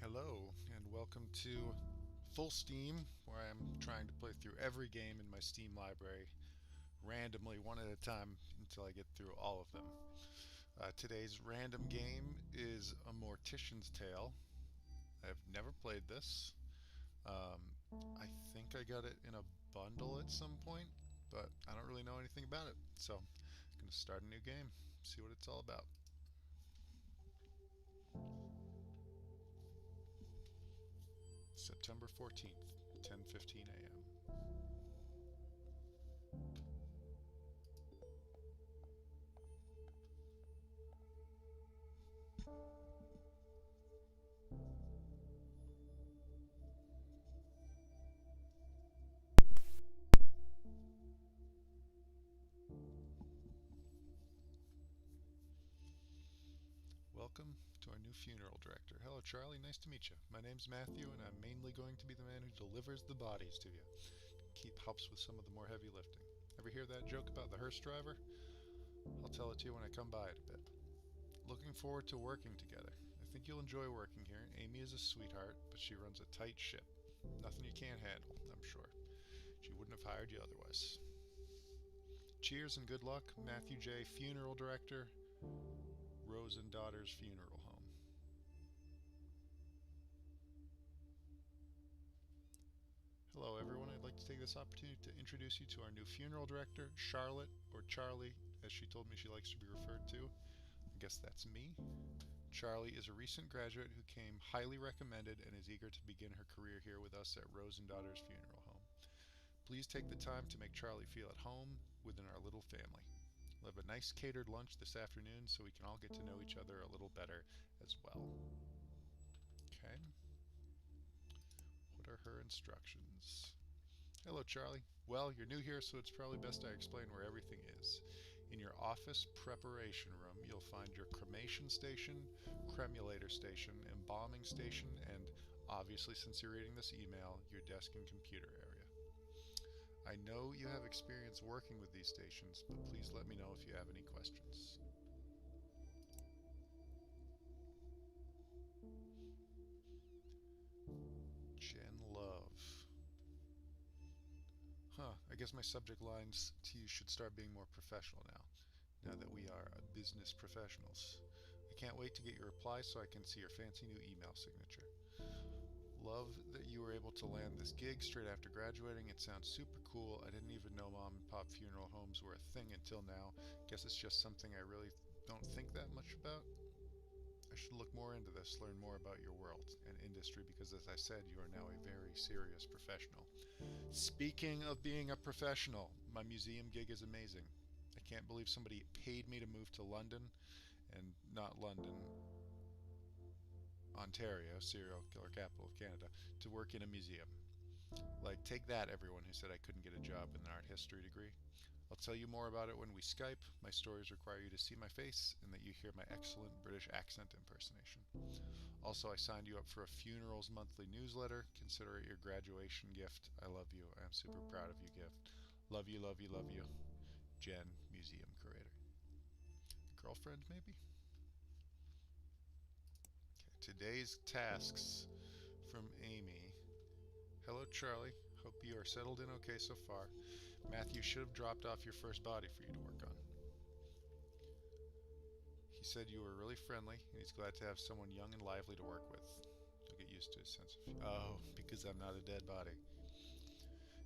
Hello, and welcome to Full Steam, where I'm trying to play through every game in my Steam library randomly, one at a time, until I get through all of them. Today's random game is a Mortician's Tale. I've never played this. Um, I think I got it in a bundle at some point, but I don't really know anything about it. So I'm going to start a new game, see what it's all about. September 14th, 10:15 a.m. Welcome to our new funeral director. Hello, Charlie. Nice to meet you. My name's Matthew, and I'm mainly going to be the man who delivers the bodies to you. Helps with some of the more heavy lifting. Ever hear that joke about the hearse driver? I'll tell it to you when I come by it a bit. Looking forward to working together. I think you'll enjoy working here. Amy is a sweetheart, but she runs a tight ship. Nothing you can't handle, I'm sure. She wouldn't have hired you otherwise. Cheers and good luck, Matthew J., funeral director, Rose and Daughters Funeral Home. Hello, everyone. I'd like to take this opportunity to introduce you to our new funeral director, Charlotte, or Charlie, as she told me she likes to be referred to. I guess that's me. Charlie is a recent graduate who came highly recommended and is eager to begin her career here with us at Rose and Daughters Funeral Home. Please take the time to make Charlie feel at home within our little family. We'll have a nice catered lunch this afternoon so we can all get to know each other a little better as well. Okay. What are her instructions? Hello, Charlie. Well, you're new here, so it's probably best I explain where everything is. In your office preparation room, you'll find your cremation station, cremulator station, embalming station, and obviously, since you're reading this email, your desk and computer area. I know you have experience working with these stations, but please let me know if you have any questions. Jen Love. I guess my subject lines to you should start being more professional now that we are business professionals. I can't wait to get your reply so I can see your fancy new email signature. Love that you were able to land this gig straight after graduating. It sounds super cool. I didn't even know mom and pop funeral homes were a thing until now. Guess it's just something I really don't think that much about. I should look more into this, learn more about your world and industry because, as I said, you are now a very serious professional. Speaking of being a professional, my museum gig is amazing. I can't believe somebody paid me to move to London, and not London, Ontario, serial killer capital of Canada, to work in a museum. Like, take that, everyone who said I couldn't get a job with an art history degree. I'll tell you more about it when we Skype. My stories require you to see my face and that you hear my excellent British accent impersonation. Also, I signed you up for a funerals monthly newsletter. Consider it your graduation gift. I love you. I am super proud of you, gift. Love you, love you, love you. Jen, museum curator. Girlfriend, maybe? Okay, today's tasks from Amy. Hello, Charlie. Hope you are settled in okay so far. Matthew should have dropped off your first body for you to work on. He said you were really friendly, and he's glad to have someone young and lively to work with. You'll get used to his sense of... Oh, because I'm not a dead body.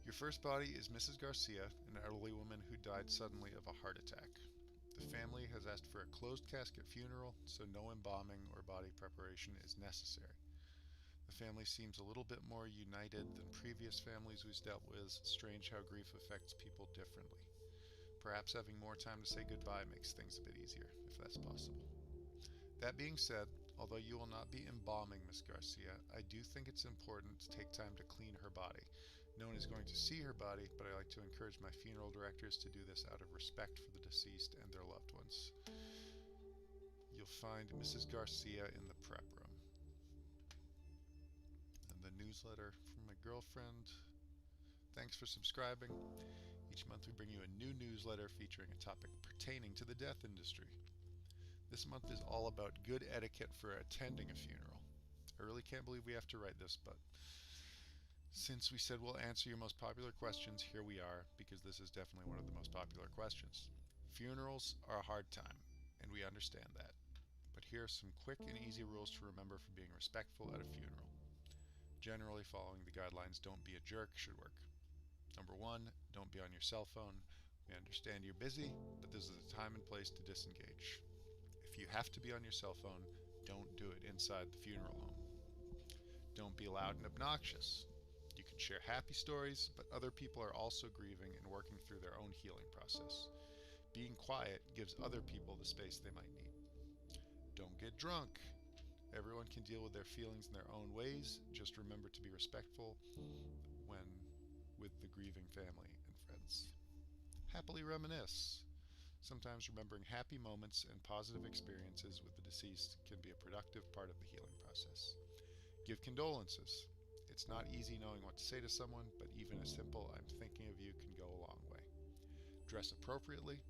Your first body is Mrs. Garcia, an elderly woman who died suddenly of a heart attack. The family has asked for a closed casket funeral, so no embalming or body preparation is necessary. The family seems a little bit more united than previous families we've dealt with. Strange how grief affects people differently. Perhaps having more time to say goodbye makes things a bit easier, if that's possible. That being said, although you will not be embalming Miss Garcia, I do think it's important to take time to clean her body. No one is going to see her body, but I like to encourage my funeral directors to do this out of respect for the deceased and their loved ones. You'll find Mrs. Garcia in the prep room. And the newsletter from my girlfriend. Thanks for subscribing. Each month we bring you a new newsletter featuring a topic pertaining to the death industry. This month is all about good etiquette for attending a funeral. I really can't believe we have to write this, but since we said we'll answer your most popular questions, here we are, because this is definitely one of the most popular questions. Funerals are a hard time, and we understand that. But here are some quick and easy rules to remember for being respectful at a funeral. Generally, following the guidelines "don't be a jerk" should work. Number one, don't be on your cell phone. We understand you're busy, but this is a time and place to disengage. If you have to be on your cell phone, don't do it inside the funeral home. Don't be loud and obnoxious. You can share happy stories, but other people are also grieving and working through their own healing process. Being quiet gives other people the space they might need. Don't get drunk. Everyone can deal with their feelings in their own ways. Just remember to be respectful when with the grieving family and friends. Happily reminisce. Sometimes remembering happy moments and positive experiences with the deceased can be a productive part of the healing process. Give condolences. It's not easy knowing what to say to someone, but even a simple "I'm thinking of you" can go a long way. Dress appropriately.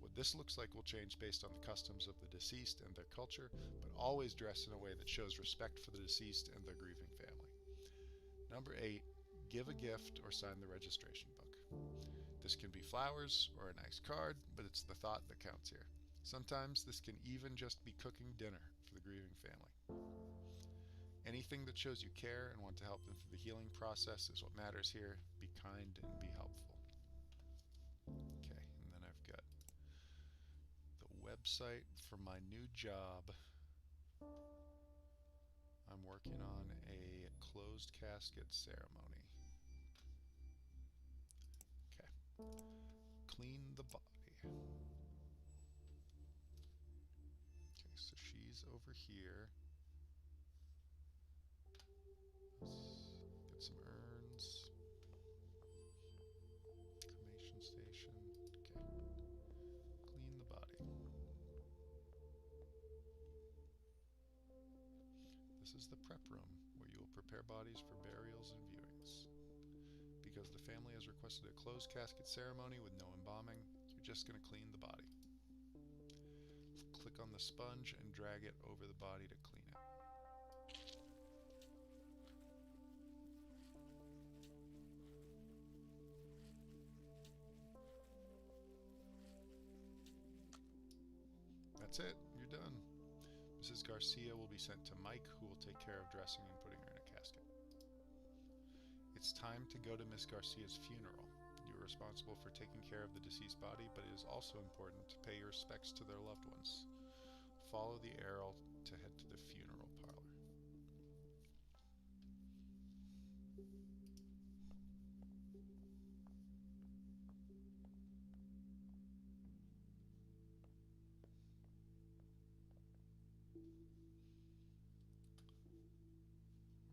What this looks like will change based on the customs of the deceased and their culture, but always dress in a way that shows respect for the deceased and their grieving family. Number 8, give a gift or sign the registration book. This can be flowers or a nice card, but it's the thought that counts here. Sometimes this can even just be cooking dinner for the grieving family. Anything that shows you care and want to help them through the healing process is what matters here. Be kind and be helpful. Okay, and then I've got the website for my new job. I'm working on a closed casket ceremony. Okay. Clean the body. Okay, so she's over here. Let's get some urns. Cremation station. Okay. Clean the body. This is the prep room where you will prepare bodies for burials and viewings. Because the family has requested a closed casket ceremony with no embalming, you're just going to clean the body. Click on the sponge and drag it over the body to clean it. That's it, you're done. Mrs. Garcia will be sent to Mike, who will take care of dressing and putting her in a casket. It's time to go to Miss Garcia's funeral. You are responsible for taking care of the deceased body, but it is also important to pay your respects to their loved ones. Follow the arrow to head to the funeral parlor.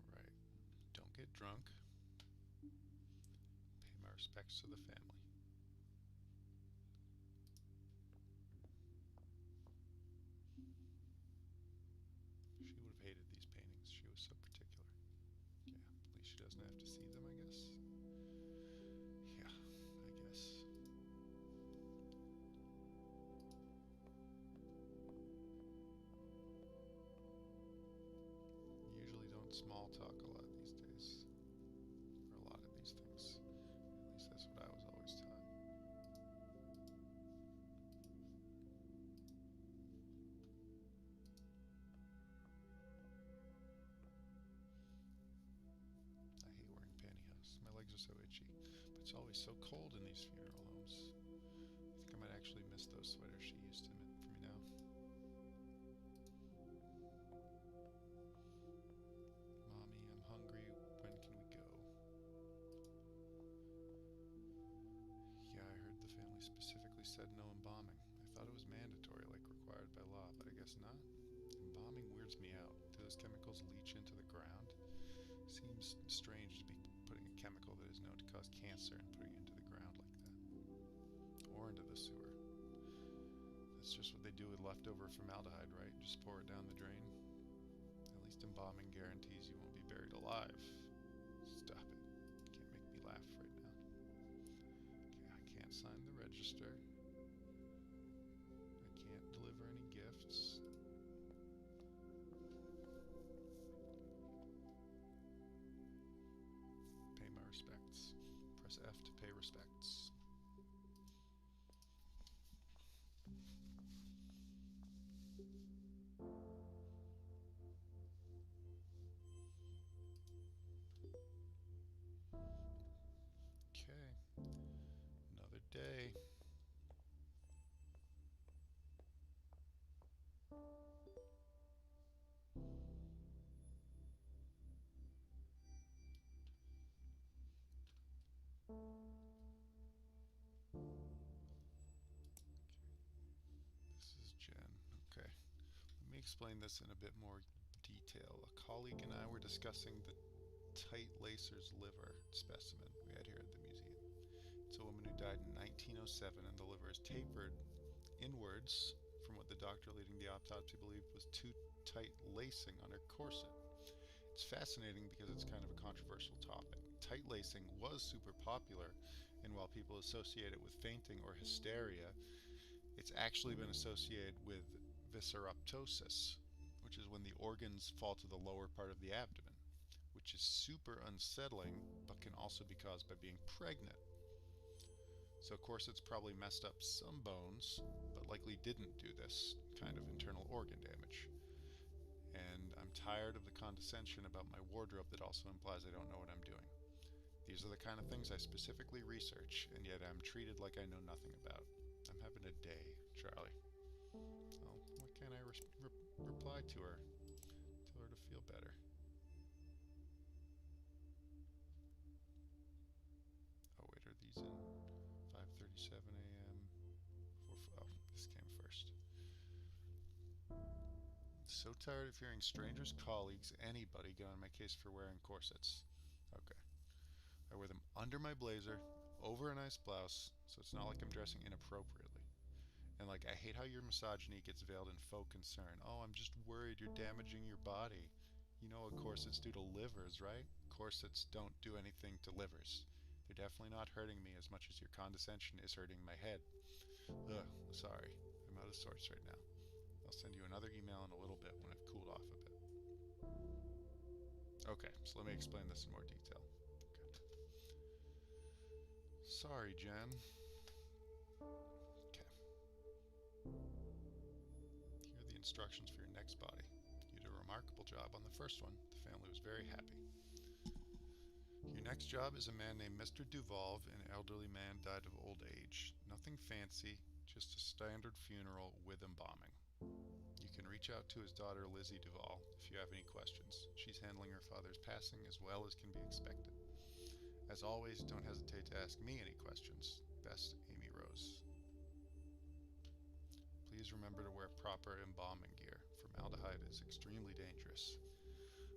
Alright, don't get drunk. Pay my respects to the family. She would have hated these paintings. She was so particular. Yeah, at least she doesn't have to see them, I guess. Yeah, I guess. Usually don't small talk a lot these days. For a lot of these things. At least that's what I was always taught. I hate wearing pantyhose. My legs are so itchy. But it's always so cold in these funeral homes. I think I might actually miss those sweaters she used to knit for me now. Mommy, I'm hungry. When can we go? Yeah, I heard the family specifically said no embalming. I thought it was mandatory, like required by law, but I guess not. Embalming weirds me out. Do those chemicals leach into the ground? Seems strange to be putting a chemical that is known to cause cancer and putting it into the ground like that. Or into the sewer. That's just what they do with leftover formaldehyde, right? Just pour it down the drain. At least embalming guarantees you won't be buried alive. Stop it. Can't make me laugh right now. Okay, I can't sign the register. I can't deliver any gifts. respects. Press F to pay respects. Okay, another day. This is Jen. Okay, let me explain this in a bit more detail. A colleague and I were discussing the tight lacer's liver specimen we had here at the museum. It's a woman who died in 1907, and the liver is tapered inwards from what the doctor leading the autopsy believed was too tight lacing on her corset. It's fascinating because it's kind of a controversial topic. Tight lacing was super popular, and while people associate it with fainting or hysteria, it's actually been associated with visceraptosis, which is when the organs fall to the lower part of the abdomen, which is super unsettling but can also be caused by being pregnant. So corsets probably messed up some bones, but likely didn't do this kind of internal organ damage. And I'm tired of the condescension about my wardrobe that also implies I don't know what I'm doing. These are the kind of things I specifically research, and yet I'm treated like I know nothing about. I'm having a day, Charlie. Oh, why can't I reply to her? Tell her to feel better. Oh wait, are these in 5:37 a.m.? Oh, this came first. So tired of hearing strangers, colleagues, anybody get on my case for wearing corsets. Okay. I wear them under my blazer, over a nice blouse, so it's not like I'm dressing inappropriately. And like, I hate how your misogyny gets veiled in faux concern. Oh, I'm just worried you're damaging your body. You know what corsets do to livers, right? Corsets don't do anything to livers. They're definitely not hurting me as much as your condescension is hurting my head. Ugh, sorry. I'm out of sorts right now. I'll send you another email in a little bit when I've cooled off a bit. Okay, so let me explain this in more detail. Okay. Sorry, Jen. Okay. Here are the instructions for your next body. You did a remarkable job on the first one. The family was very happy. Your next job is a man named Mr. Duval. An elderly man died of old age. Nothing fancy, just a standard funeral with embalming. You can reach out to his daughter Lizzie Duval if you have any questions. She's handling her father's passing as well as can be expected. As always, don't hesitate to ask me any questions. Best, Amy Rose. Please remember to wear proper embalming gear. Formaldehyde is extremely dangerous.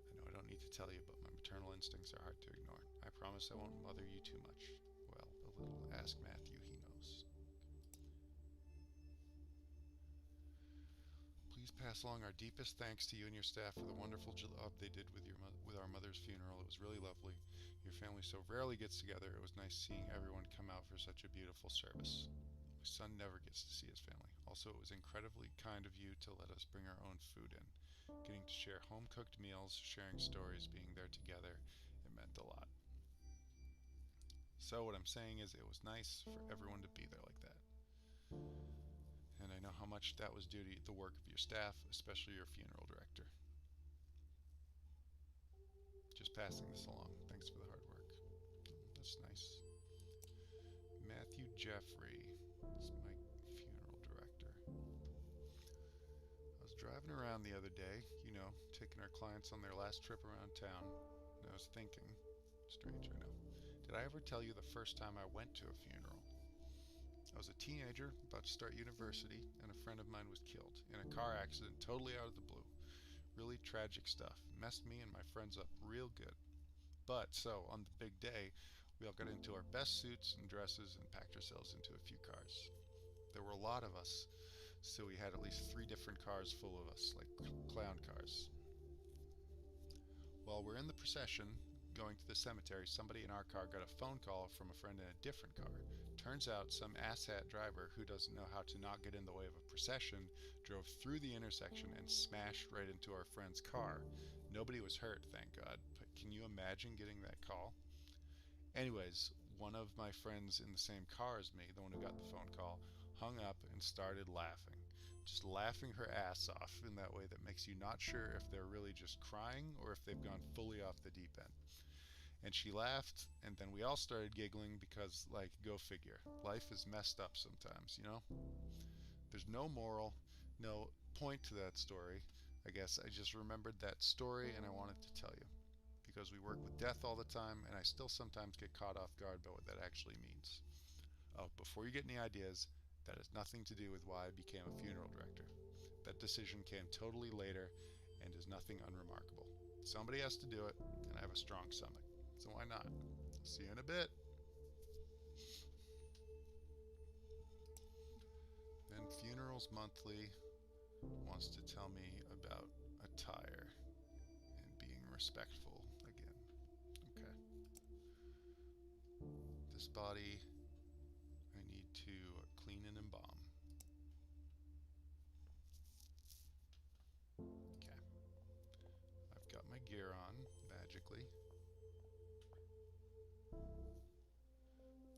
I know I don't need to tell you, but my maternal instincts are hard to ignore. I promise I won't mother you too much. Well, a little. Ask Matthew, he knows. Please pass along our deepest thanks to you and your staff for the wonderful job they did with our mother's funeral. It was really lovely. Your family so rarely gets together. It was nice seeing everyone come out for such a beautiful service. My son never gets to see his family. Also, it was incredibly kind of you to let us bring our own food in. Getting to share home-cooked meals, sharing stories, being there together, it meant a lot. So what I'm saying is it was nice for everyone to be there like that. And I know how much that was due to the work of your staff, especially your funeral director. Just passing this along. Thanks for the hard work. That's nice. Matthew Jeffrey is my funeral director. I was driving around the other day, taking our clients on their last trip around town, and I was thinking, strange, I know, did I ever tell you the first time I went to a funeral? I was a teenager, about to start university, and a friend of mine was killed in a car accident totally out of the blue. Really tragic stuff. Messed me and my friends up real good. But, so, on the big day, we all got into our best suits and dresses and packed ourselves into a few cars. There were a lot of us, so we had at least 3 different cars full of us, like clown cars. While we're in the procession, going to the cemetery, somebody in our car got a phone call from a friend in a different car. Turns out some asshat driver who doesn't know how to not get in the way of a procession drove through the intersection and smashed right into our friend's car. Nobody was hurt, thank God, but can you imagine getting that call? Anyways, one of my friends in the same car as me, the one who got the phone call, hung up and started laughing. Just laughing her ass off in that way that makes you not sure if they're really just crying or if they've gone fully off the deep end. And she laughed, and then we all started giggling because, like, go figure. Life is messed up sometimes, you know? There's no moral, no point to that story. I guess I just remembered that story and I wanted to tell you. Because we work with death all the time, and I still sometimes get caught off guard by what that actually means. Oh, before you get any ideas, that has nothing to do with why I became a funeral director. That decision came totally later and is nothing unremarkable. Somebody has to do it, and I have a strong stomach. So why not? See you in a bit. Then Funerals Monthly wants to tell me about attire and being respectful again. Okay. This body I need to clean and embalm. Okay. I've got my gear on, magically.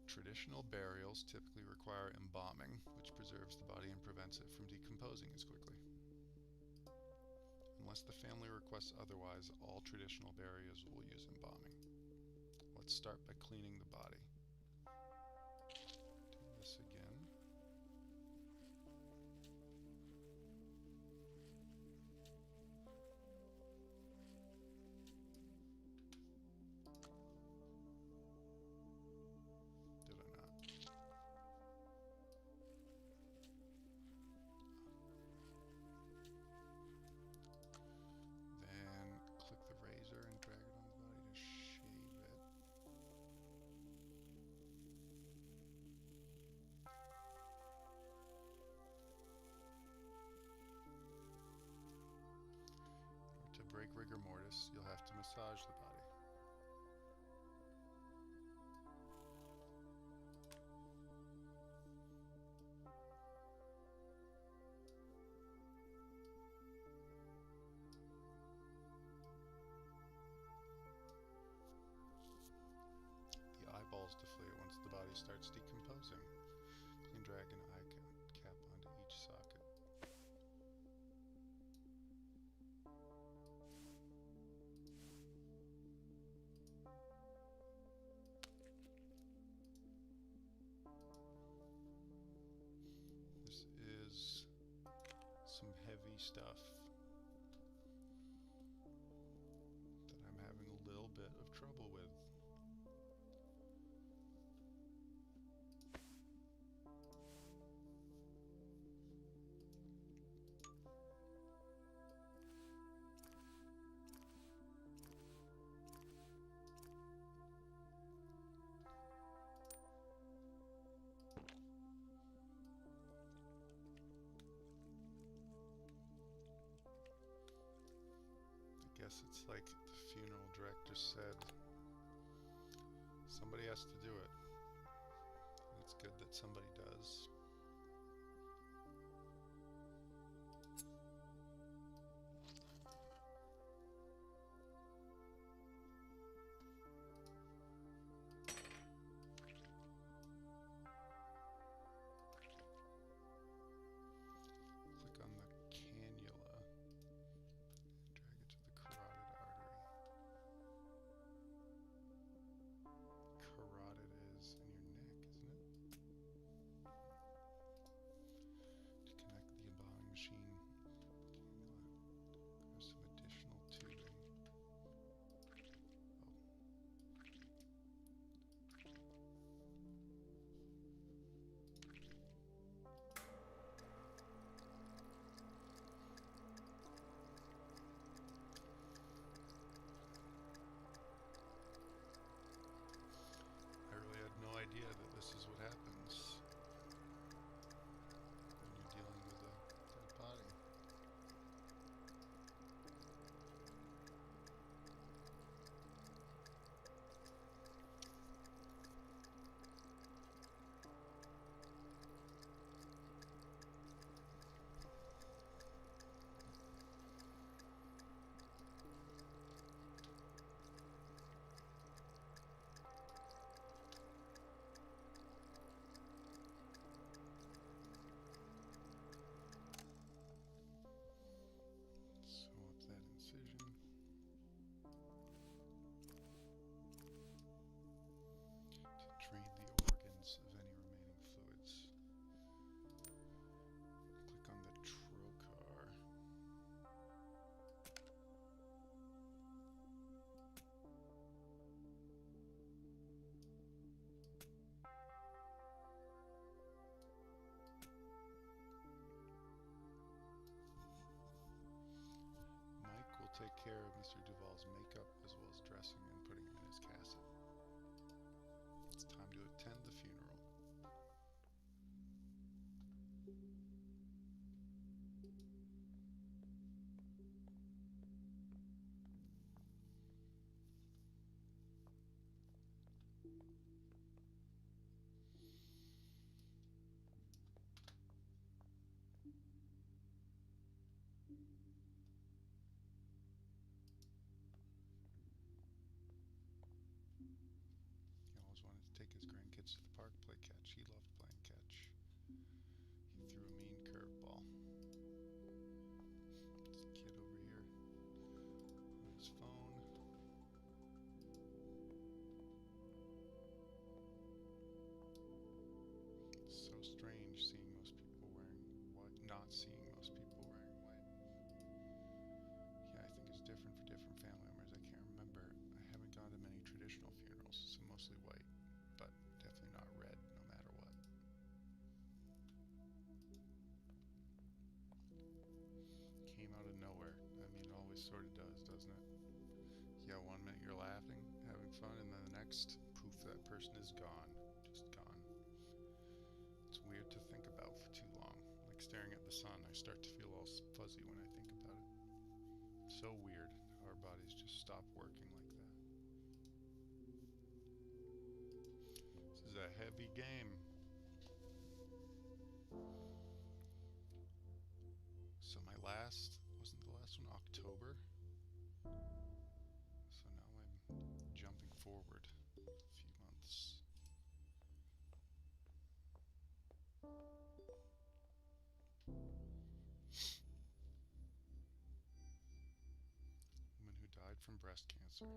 Traditional burials typically require embalming, which preserves the body and prevents it from decomposing as quickly. Unless the family requests otherwise, all traditional burials will use embalming. Let's start by cleaning the body. Do this again. Did I not? Then click the razor and drag it on the body to shave it. To break rigor mortis, you'll have to massage the body. The eyeballs deflate once the body starts decomposing. Clean drag an eye cap onto each socket. This is some heavy stuff that I'm having a little bit of trouble with. I guess it's like the funeral director said, somebody has to do it. And it's good that somebody does. Click on the cannula. Drag it to the carotid artery. Carotid is in your neck, isn't it? take care of Mr. Duval's makeup as well as dressing and putting him in his cassock. It's time to attend the funeral. He always wanted to take his grandkids to the park, play catch. He loved playing catch. He threw a mean curveball. There's a kid over here on his phone. It's so strange seeing most people wearing white, not seeing most people wearing white. Yeah, I think it's different for different family members. I can't remember. I haven't gone to many traditional funerals, so mostly white, but definitely not red, no matter what. Came out of nowhere. I mean, it always sort of does, doesn't it? Yeah, 1 minute you're laughing, having fun, and then the next, poof, that person is gone. Just gone. It's weird to think about for too long. Like staring at the sun, I start to feel all fuzzy when I think about it. So weird how our bodies just stop working like that. This is a heavy game. So my last, wasn't the last one October? So now I'm jumping forward a few months. Woman who died from breast cancer.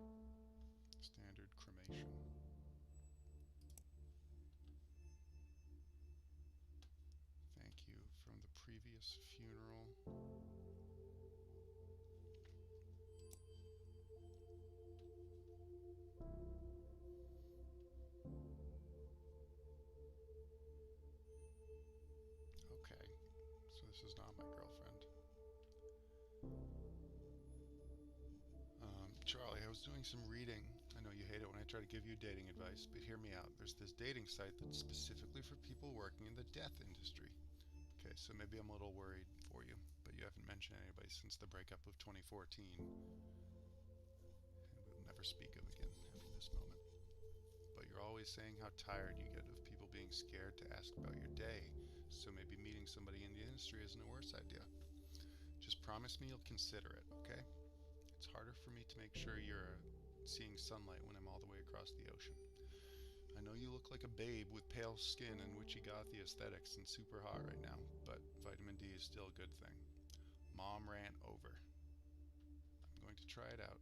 Standard cremation. Thank you from the previous funeral. Okay, so this is not my girlfriend. Charlie, I was doing some reading. I know you hate it when I try to give you dating advice, but hear me out. There's this dating site that's specifically for people working in the death industry. Okay, so maybe I'm a little worried for you, but you haven't mentioned anybody since the breakup of 2014. And we'll never speak of again after this moment. But you're always saying how tired you get of people being scared to ask about your day, so maybe meeting somebody in the industry isn't a worse idea. Just promise me you'll consider it, okay? It's harder for me to make sure you're seeing sunlight when I'm all the way across the ocean. I know you look like a babe with pale skin and witchy gothy aesthetics and super hot right now, but vitamin D is still a good thing. Mom ran over. I'm going to try it out.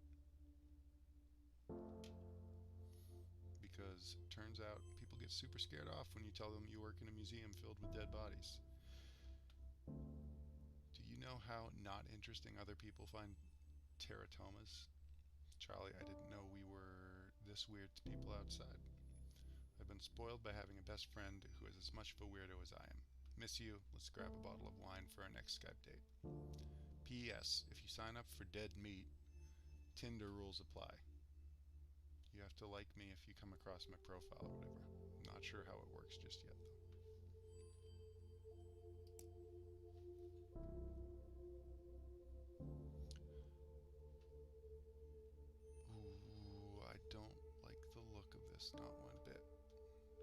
Because it turns out people get super scared off when you tell them you work in a museum filled with dead bodies. Do you know how not interesting other people find teratomas? Charlie, I didn't know we were this weird to people outside. I've been spoiled by having a best friend who is as much of a weirdo as I am. Miss you. Let's grab a bottle of wine for our next Skype date. P.S. If you sign up for dead meat, Tinder rules apply. You have to like me if you come across my profile or whatever. I'm not sure how it works just yet, though. Ooh, I don't like the look of this, not one bit.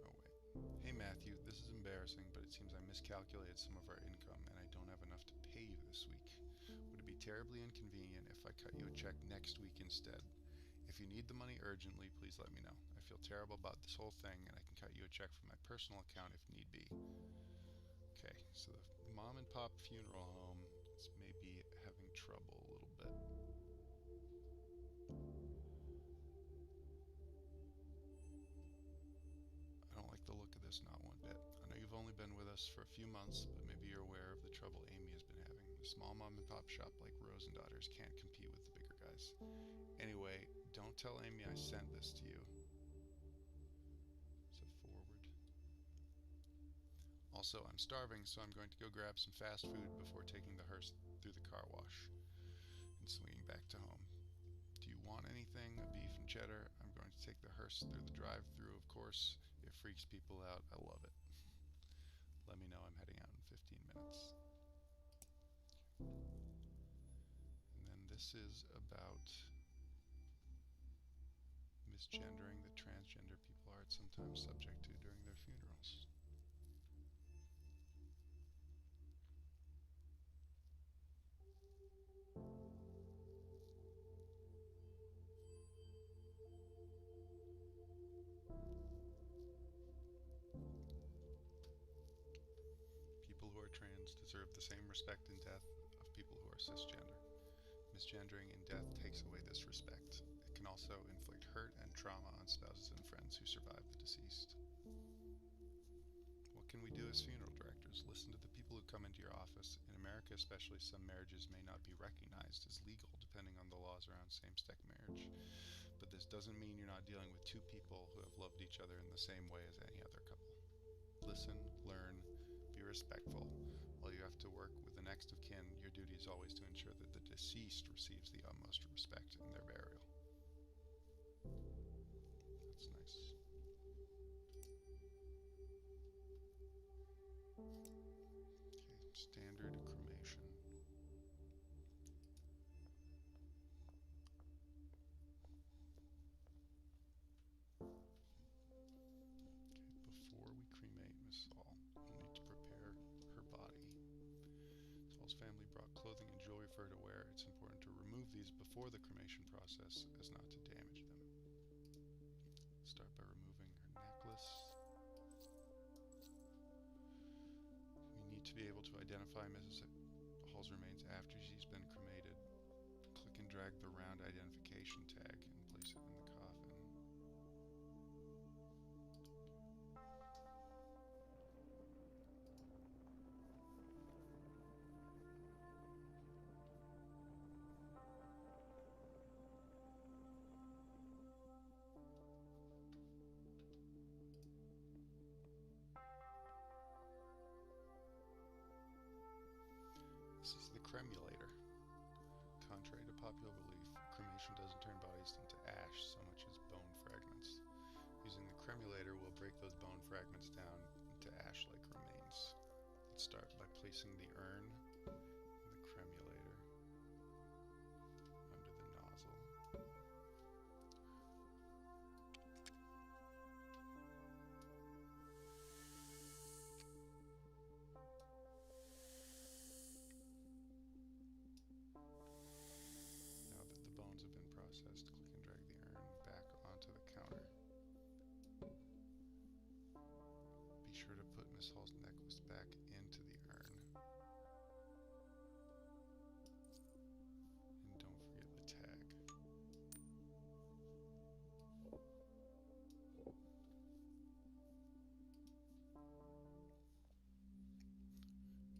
Oh, wait. Hey, Matthew, this is embarrassing, but it seems I miscalculated some of our income, and I don't have enough to pay you this week. Would it be terribly inconvenient if I cut you a check next week instead? If you need the money urgently, please let me know. I feel terrible about this whole thing, and I can cut you a check from my personal account if need be. Okay, so the mom and pop funeral home is maybe having trouble a little bit. I don't like the look of this, not one bit. I know you've only been with us for a few months, but maybe you're aware of the trouble Amy has been having. A small mom and pop shop like Rose and Daughters can't compete with the bigger guys. Anyway, don't tell Amy I sent this to you. So forward. Also, I'm starving, so I'm going to go grab some fast food before taking the hearse through the car wash and swinging back to home. want anything, a beef and cheddar. I'm going to take the hearse through the drive-through, of course. It freaks people out. I love it. Let me know. I'm heading out in 15 minutes. And then this is about misgendering that transgender people are sometimes subject to during their funerals. People who are trans deserve the same respect in death of people who are cisgender. Misgendering in death takes away this respect. It can also inflict hurt and trauma on spouses and friends who survive the deceased. What can we do as funeral directors? Listen to the people who come into your office. In America especially, some marriages may not be recognized as legal depending on the laws around same-sex marriage. But this doesn't mean you're not dealing with two people who have loved each other in the same way as any other couple. Listen, learn, be respectful. While you have to work with the next of kin, your duty is always to ensure that the deceased receives the utmost respect in their burial. That's nice. Okay, standard cremation. Before we cremate Miss Saul, we'll need to prepare her body. Saul's family brought clothing and jewelry for her to wear. It's important to remove these before the cremation process as not to damage them. Start by removing her necklace. We need to be able to identify Mrs. Hall's remains after she's been cremated. Click and drag the round identification tag and place it in the coffin. This is the cremulator. Contrary to popular belief, cremation doesn't turn bodies into ash so much as bone fragments. Using the cremulator, we'll break those bone fragments down into ash-like remains. Let's start by placing the urn in the cremulator under the nozzle. Now that the bones have been processed, click and drag the urn back onto the counter. Be sure to put Miss Hall's necklace back into the urn. And don't forget the tag.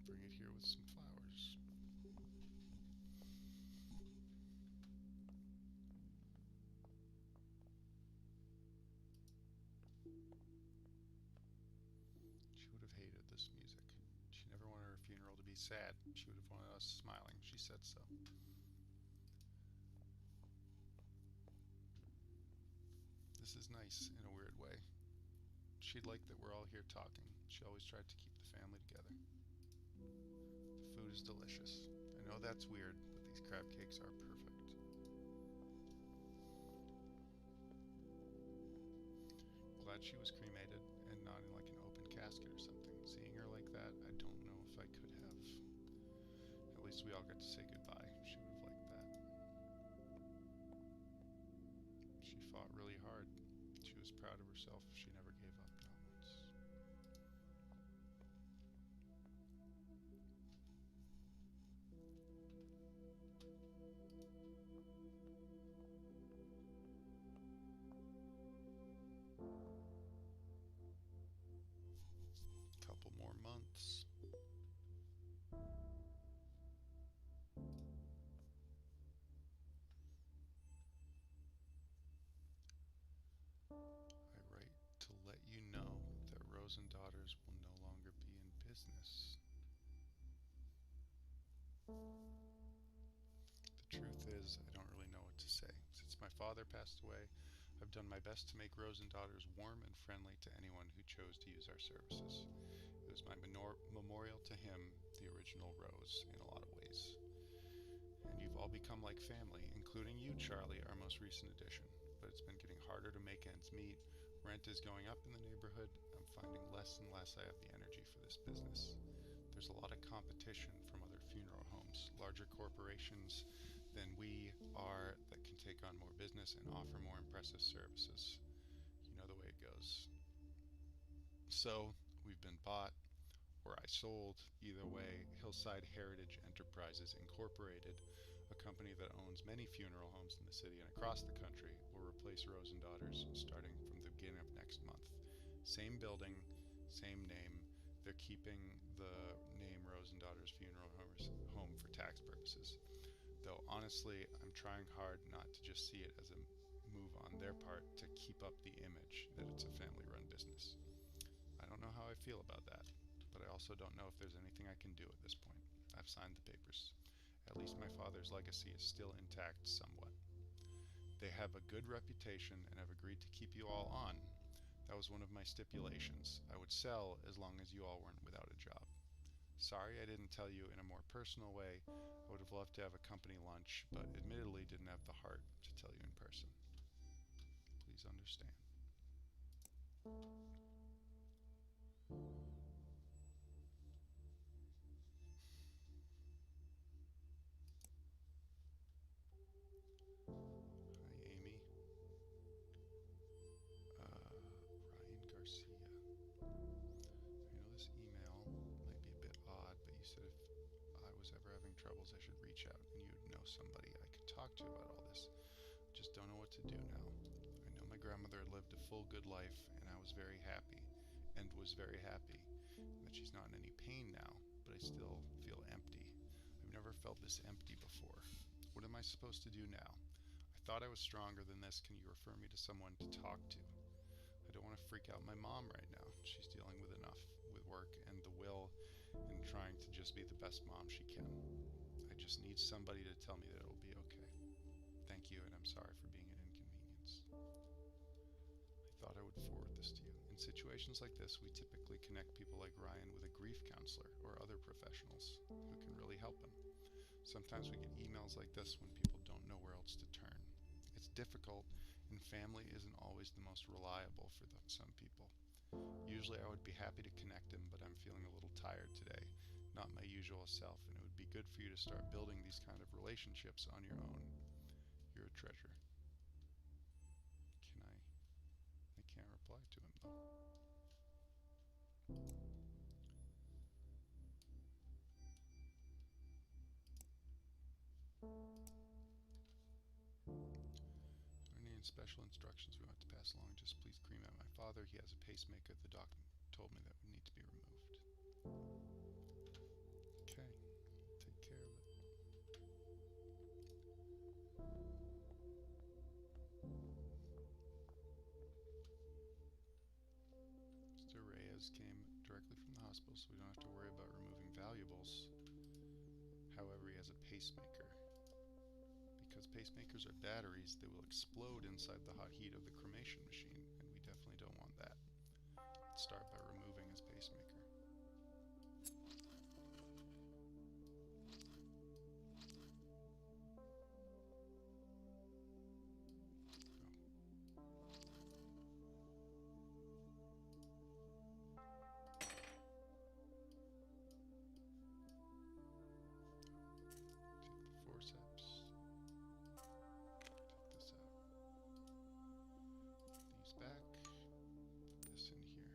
Bring it here with some flowers. She would have hated this music. She never wanted her funeral to be sad. She would have wanted us smiling. She said so. This is nice in a weird way. She'd like that we're all here talking. She always tried to keep the family together. The food is delicious. I know that's weird, but these crab cakes are perfect. Glad she was cremated and not in like an open casket or something. Seeing her like that, I don't know if I could have. At least we all got to say goodbye. She would have liked that. She fought really hard. She was proud of herself. She never gave up, not once. Couple more months. I write to let you know that Rose and Daughters will no longer be in business. The truth is, I don't really know what to say. It's father passed away, I've done my best to make Rose and Daughters warm and friendly to anyone who chose to use our services. It was my memorial to him, the original Rose, in a lot of ways. And you've all become like family, including you, Charlie, our most recent addition. But it's been getting harder to make ends meet. Rent is going up in the neighborhood. I'm finding less and less I have the energy for this business. There's a lot of competition from other funeral homes, larger corporations than we are that can take on more business and offer more impressive services. You know the way it goes. So, we've been bought, or I sold. Either way, Hillside Heritage Enterprises Incorporated, a company that owns many funeral homes in the city and across the country, will replace Rose and Daughters starting from the beginning of next month. Same building, same name. They're keeping the name Rose and Daughters Funeral Home for tax purposes. Though honestly, I'm trying hard not to just see it as a move on their part to keep up the image that it's a family-run business. I don't know how I feel about that, but I also don't know if there's anything I can do at this point. I've signed the papers. At least my father's legacy is still intact somewhat. They have a good reputation and have agreed to keep you all on. That was one of my stipulations. I would sell as long as you all weren't without a job. Sorry I didn't tell you in a more personal way. I would have loved to have a company lunch, but admittedly didn't have the heart to tell you in person. Please understand. Hi, Amy. Ryan Garcia. I know this email might be a bit odd, but you said if I was ever having troubles, I should reach out and you'd know somebody I could talk to about all this. Just don't know what to do now. I know my grandmother lived a full good life, and I was very happy, that she's not in any pain now, but I still feel empty. I've never felt this empty before. What am I supposed to do now? I thought I was stronger than this. Can you refer me to someone to talk to? I don't want to freak out my mom right now. She's dealing with enough with work and the will and trying to just be the best mom she can. I just need somebody to tell me that it'll be okay. Thank you, and I'm sorry for being an inconvenience. I thought I would forward this to you. In situations like this, we typically connect people like Ryan with a grief counselor or other professionals who can really help them. Sometimes we get emails like this when people don't know where else to turn. It's difficult, and family isn't always the most reliable for some people. Usually I would be happy to connect them, but I'm feeling a little tired today, not my usual self, and it would be good for you to start building these kind of relationships on your own. You're a treasure. I can't reply to him though. Any special instructions we want to pass along? Just please cremate my father. He has a pacemaker. The doc told me that would need to be removed. Okay, take care of it. Mr. Reyes came directly from the hospital, so we don't have to worry about removing valuables. However, he has a pacemaker. Because pacemakers are batteries, they will explode inside the hot heat of the cremation machine, and we definitely don't want that. Let's start by removing his pacemaker. Forceps. Take this out. These back. Put this in here.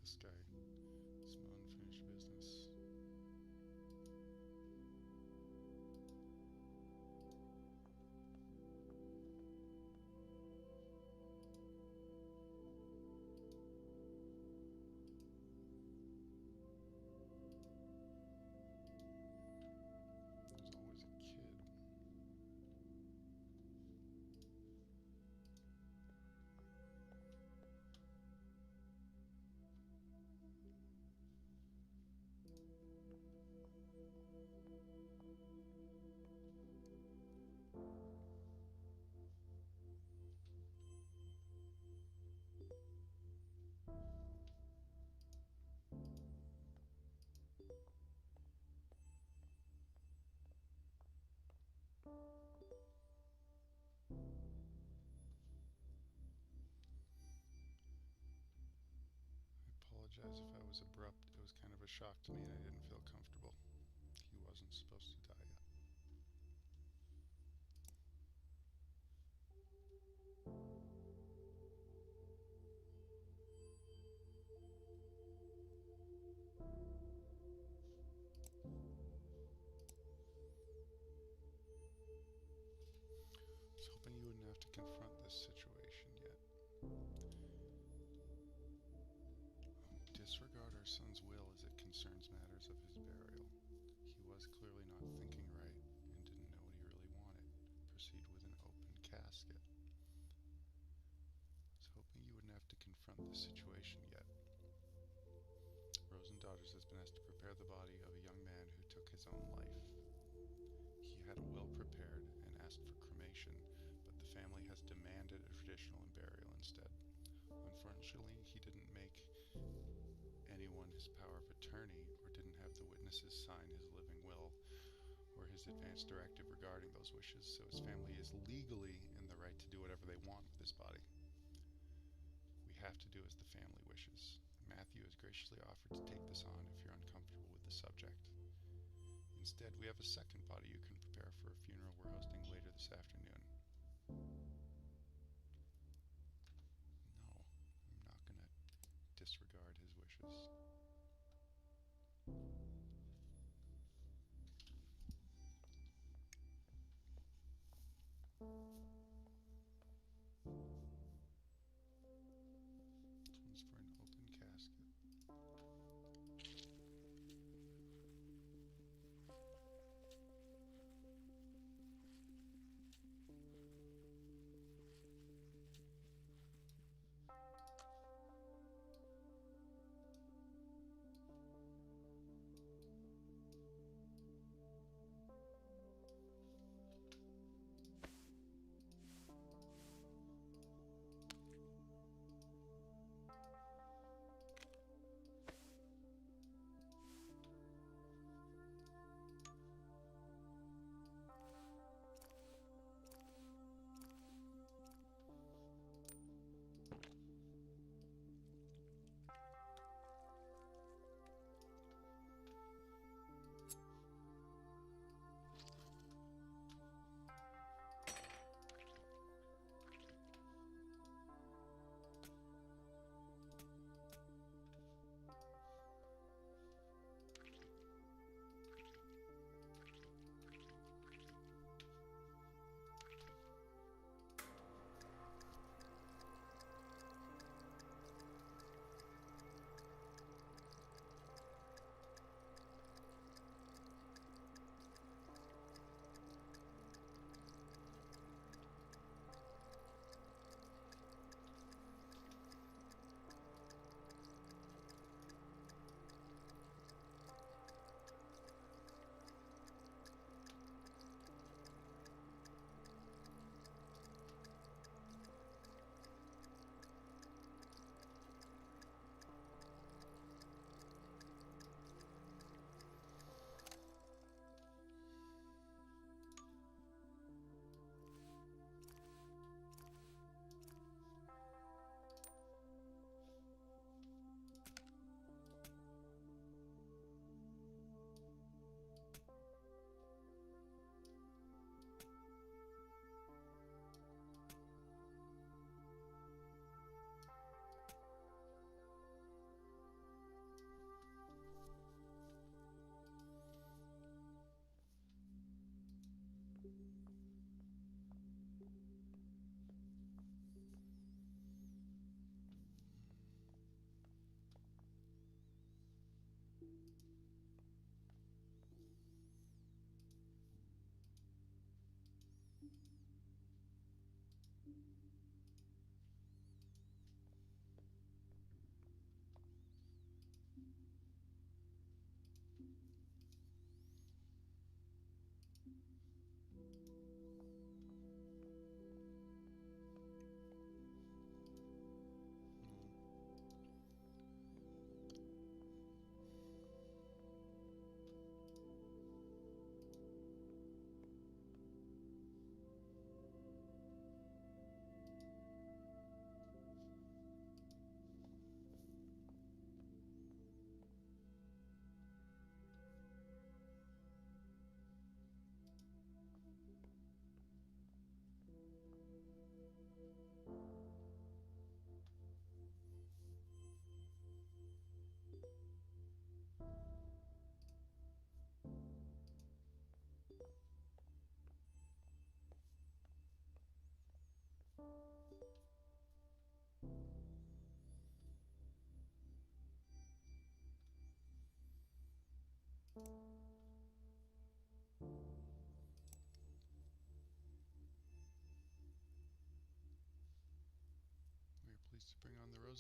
This guy, some unfinished business. There's always a kid. I apologize if I was abrupt. It was kind of a shock to me and I didn't feel comfortable. He wasn't supposed to die yet. I was hoping you wouldn't have to confront this situation yet. Disregard our son's will as it concerns matters of his burial. He was clearly not thinking right and didn't know what he really wanted. Proceed with an open casket. I was hoping you wouldn't have to confront this situation yet. Rose and Daughters has been asked to prepare the body of a young man who took his own life. He had a will prepared and asked for cremation, but the family has demanded a traditional burial instead. Unfortunately, he didn't make anyone his power of attorney or didn't have the witnesses sign his living will or his advance directive regarding those wishes, so his family is legally in the right to do whatever they want with his body. We have to do as the family wishes. Matthew has graciously offered to take this on if you're uncomfortable with the subject. Instead, we have a second body you can prepare for a funeral we're hosting later this afternoon. No, I'm not going to disregard his wishes. This one's for an open casket.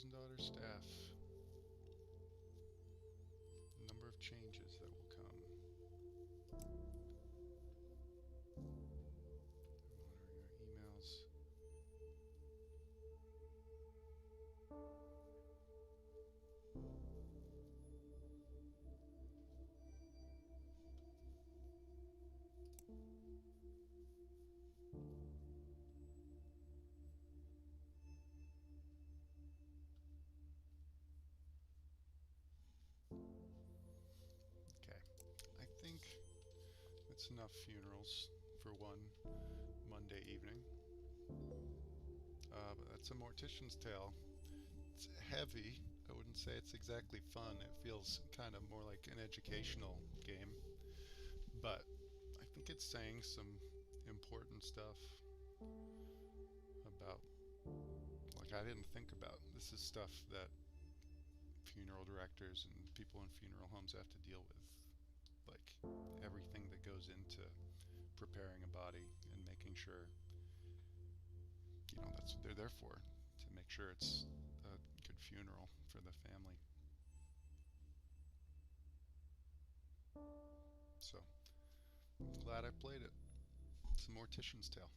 $1,000 staff. Number of changes that will come. Monitoring our emails. Okay, I think that's enough funerals for one Monday evening. But that's a Mortician's Tale. It's heavy. I wouldn't say it's exactly fun. It feels kind of more like an educational game. But I think it's saying some important stuff about, like, I didn't think about. This is stuff that funeral directors and people in funeral homes have to deal with. Like, everything that goes into preparing a body and making sure, that's what they're there for, to make sure it's a good funeral for the family. So, I'm glad I played it. It's a Mortician's Tale.